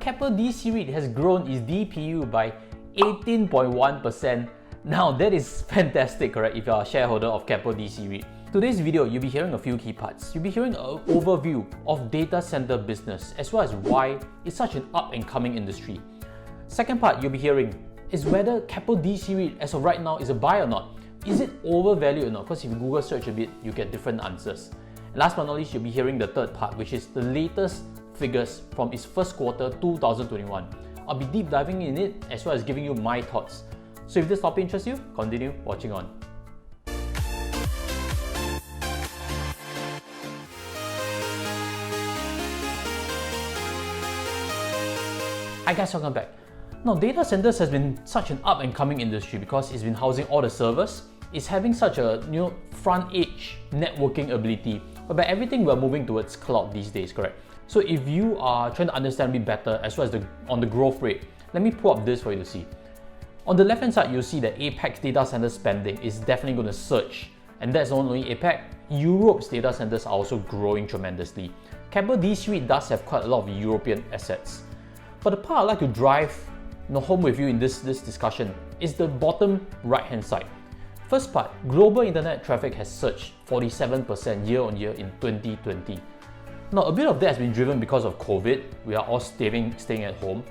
Keppel DC REIT has grown its DPU by 18.1%. Now that is fantastic, correct, if you are a shareholder of Keppel DC REIT. Today's video, you'll be hearing a few key parts. You'll be hearing an overview of data center business as well as why it's such an up and coming industry. Second part you'll be hearing is whether Keppel DC REIT as of right now is a buy or not. Is it overvalued or not? Because if you Google search a bit, you get different answers. And last but not least, you'll be hearing the third part, which is the latest figures from its first quarter 2021. I'll be deep diving in it as well as giving you my thoughts. So if this topic interests you, continue watching on. Hi guys, welcome back. Now, data centers has been such an up and coming industry because it's been housing all the servers. It's having such a front edge networking ability, whereby everything we're moving towards cloud these days, correct? So if you are trying to understand a bit better as well as on the growth rate, let me pull up this for you to see. On the left hand side, you'll see that APAC's data center spending is definitely going to surge. And that's not only APAC, Europe's data centers are also growing tremendously. Keppel DC REIT does have quite a lot of European assets. But the part I'd like to drive home with you in this discussion is the bottom right hand side. First part, global internet traffic has surged 47% year on year in 2020. Now, a bit of that has been driven because of COVID. We are all staying at home.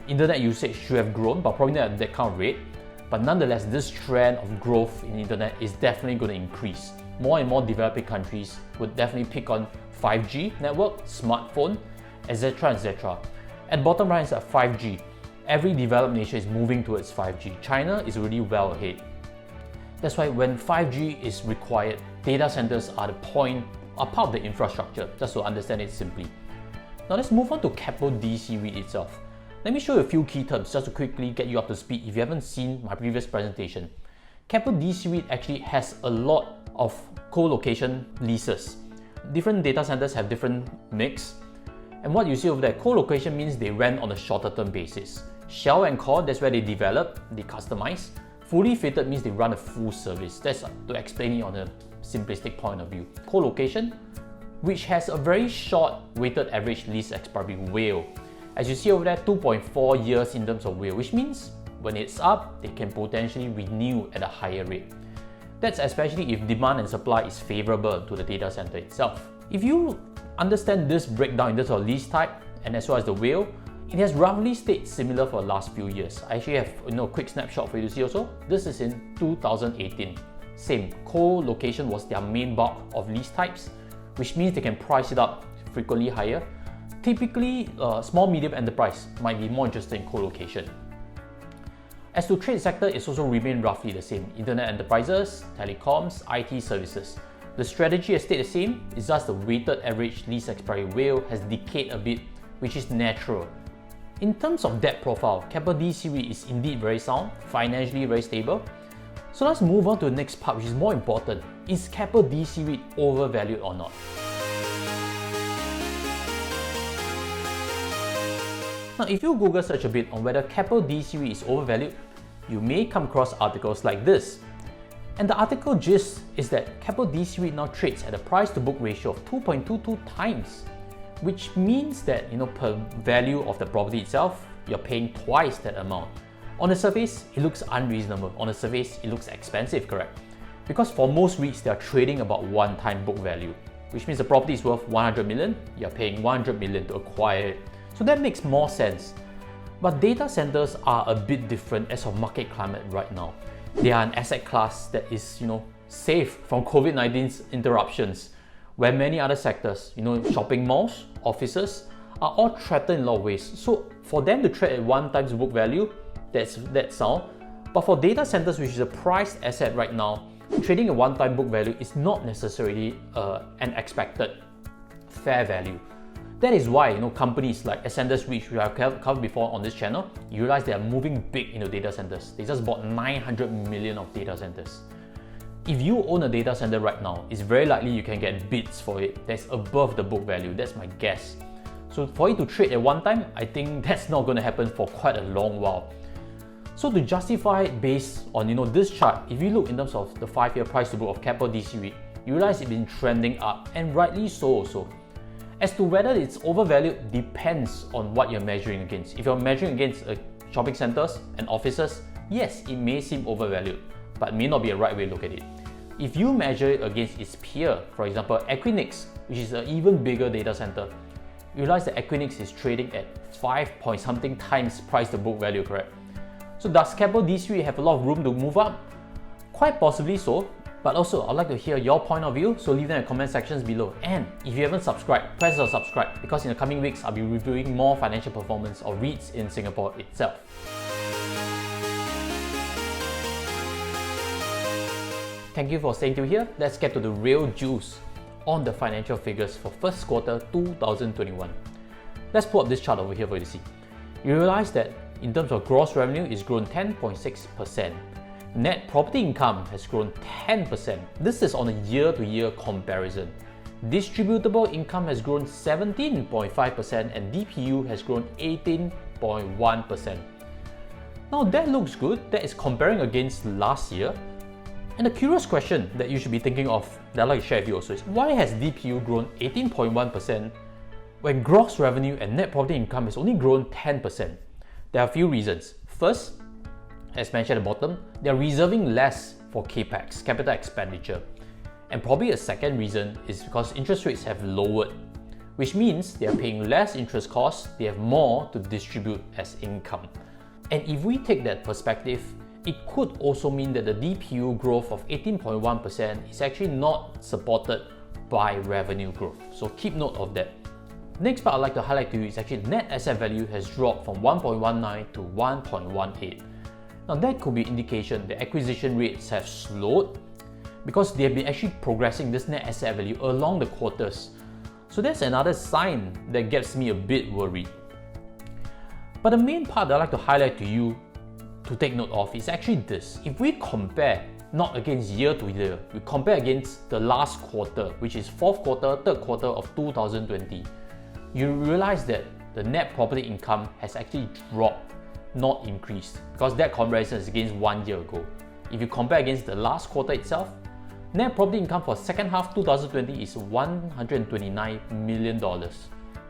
Internet usage should have grown, but probably not at that kind of rate. But nonetheless, this trend of growth in internet is definitely going to increase. More and more developing countries would definitely pick on 5G network, smartphone, etc. etc. At bottom right is at 5G. Every developed nation is moving towards 5G. China is already well ahead. That's why when 5G is required, data centers are part of the infrastructure, just to understand it simply. Now let's move on to Keppel DC REIT itself. Let me show you a few key terms just to quickly get you up to speed if you haven't seen my previous presentation. Keppel DC REIT actually has a lot of co-location leases. Different data centers have different mix. And what you see over there, co-location means they rent on a shorter term basis. Shell and core, that's where they develop, they customize. Fully fitted means they run a full service. That's to explain it on a simplistic point of view. Co-location, which has a very short weighted average lease expiry WALE. As you see over there, 2.4 years in terms of WALE, which means when it's up, they can potentially renew at a higher rate. That's especially if demand and supply is favorable to the data center itself. If you understand this breakdown in terms of lease type and as well as the WALE, it has roughly stayed similar for the last few years. I actually have a quick snapshot for you to see also. This is in 2018. Same, co-location was their main bulk of lease types, which means they can price it up frequently higher. Typically, small medium enterprise might be more interested in co-location. As to trade sector, it's also remained roughly the same. Internet enterprises, telecoms, IT services. The strategy has stayed the same, it's just the weighted average lease expiry WALE has decayed a bit, which is natural. In terms of debt profile, Keppel DC REIT is indeed very sound, financially very stable. So let's move on to the next part, which is more important. Is Keppel DC REIT overvalued or not? Now, if you Google search a bit on whether Keppel DC REIT is overvalued, you may come across articles like this. And the article gist is that Keppel DC REIT now trades at a price to book ratio of 2.22 times, which means that per value of the property itself, you're paying twice that amount. On the surface, it looks unreasonable. On the surface, it looks expensive, correct? Because for most REITs, they are trading about 1 time book value, which means the property is worth 100 million, you're paying 100 million to acquire it. So that makes more sense. But data centers are a bit different as of market climate right now. They are an asset class that is, safe from COVID-19's interruptions, where many other sectors, shopping malls, offices, are all threatened in a lot of ways. So for them to trade at 1 times book value, that's sound. But for data centers, which is a priced asset right now, trading at 1 time book value is not necessarily an expected fair value. That is why companies like Ascendus REIT, which I've covered before on this channel, you realize they are moving big into data centers. They just bought 900 million of data centers. If you own a data center right now, it's very likely you can get bids for it that's above the book value. That's my guess. So for it to trade at 1 time, I think that's not going to happen for quite a long while. So to justify it based on this chart, if you look in terms of the 5-year price to book of Keppel DC REIT, you realize it's been trending up, and rightly so also. As to whether it's overvalued depends on what you're measuring against. If you're measuring against shopping centers and offices, yes, it may seem overvalued, but it may not be a right way to look at it. If you measure it against its peer, for example, Equinix, which is an even bigger data center, you realize that Equinix is trading at 5-point-something times price to book value, correct? So does Keppel DC have a lot of room to move up? Quite possibly so, but also I'd like to hear your point of view, so leave them in the comment sections below. And if you haven't subscribed, press the subscribe, because in the coming weeks I'll be reviewing more financial performance of REITs in Singapore itself. Thank you for staying till here. Let's get to the real juice on the financial figures for first quarter 2021. Let's pull up this chart over here for you to see. You realize that in terms of gross revenue, it's grown 10.6%. Net property income has grown 10%. This is on a year-to-year comparison. Distributable income has grown 17.5% and DPU has grown 18.1%. Now that looks good. That is comparing against last year. And the curious question that you should be thinking of that I'd like to share with you also is, why has DPU grown 18.1% when gross revenue and net property income has only grown 10%? There are a few reasons. First, as mentioned at the bottom, they are reserving less for capex, capital expenditure. And probably a second reason is because interest rates have lowered, which means they are paying less interest costs, they have more to distribute as income. And if we take that perspective, it could also mean that the DPU growth of 18.1% is actually not supported by revenue growth. So keep note of that. Next part I'd like to highlight to you is actually net asset value has dropped from 1.19 to 1.18. Now that could be indication that acquisition rates have slowed because they have been actually progressing this net asset value along the quarters. So that's another sign that gets me a bit worried. But the main part that I'd like to highlight to you to take note of is actually this. If we compare not against year to year, we compare against the last quarter, which is fourth quarter, third quarter of 2020, you realize that the net property income has actually dropped, not increased, because that comparison is against 1 year ago. If you compare against the last quarter itself, net property income for second half 2020 is $129 million.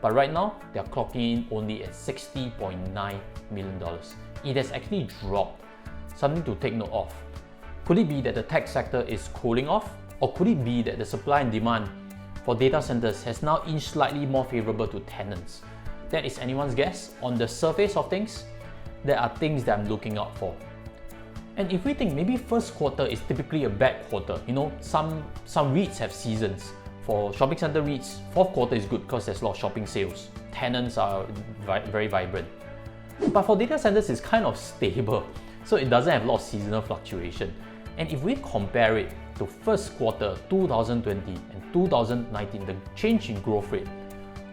But right now, they are clocking in only at $60.9 million. It has actually dropped, something to take note of. Could it be that the tech sector is cooling off? Or could it be that the supply and demand for data centers has now inched slightly more favorable to tenants? That is anyone's guess. On the surface of things, there are things that I'm looking out for. And if we think maybe first quarter is typically a bad quarter, some REITs have seasons. For shopping center REITs, fourth quarter is good because there's a lot of shopping sales. Tenants are very vibrant. But for data centers, it's kind of stable, so it doesn't have a lot of seasonal fluctuation. And if we compare it to first quarter 2020 and 2019, the change in growth rate,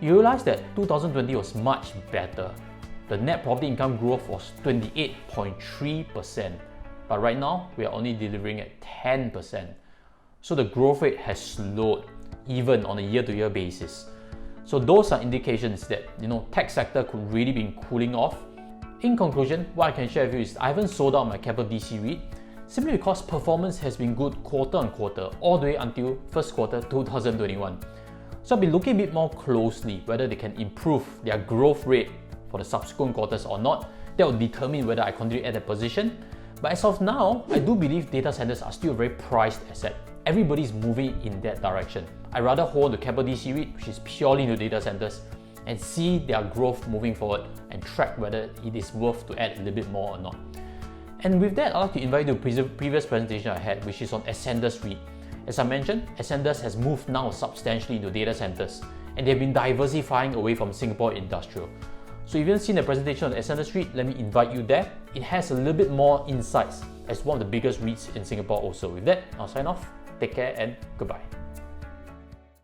you realize that 2020 was much better. The net property income growth was 28.3%, but right now we are only delivering at 10%. So the growth rate has slowed even on a year-to-year basis. So those are indications that tech sector could really be cooling off. In conclusion, what I can share with you is I haven't sold out my Keppel DC REIT simply because performance has been good quarter on quarter all the way until first quarter 2021. So I'll be looking a bit more closely whether they can improve their growth rate for the subsequent quarters or not. That will determine whether I continue at that position. But as of now, I do believe data centers are still a very priced asset. Everybody's moving in that direction. I'd rather hold the Keppel DC REIT, which is purely into data centers, and see their growth moving forward and track whether it is worth to add a little bit more or not. And with that, I'd like to invite you to the previous presentation I had, which is on Ascendas REIT. As I mentioned, Ascendas has moved now substantially into data centers, and they've been diversifying away from Singapore industrial. So if you haven't seen the presentation on Ascendas REIT, let me invite you there. It has a little bit more insights as one of the biggest REITs in Singapore also. With that, I'll sign off. Take care and goodbye.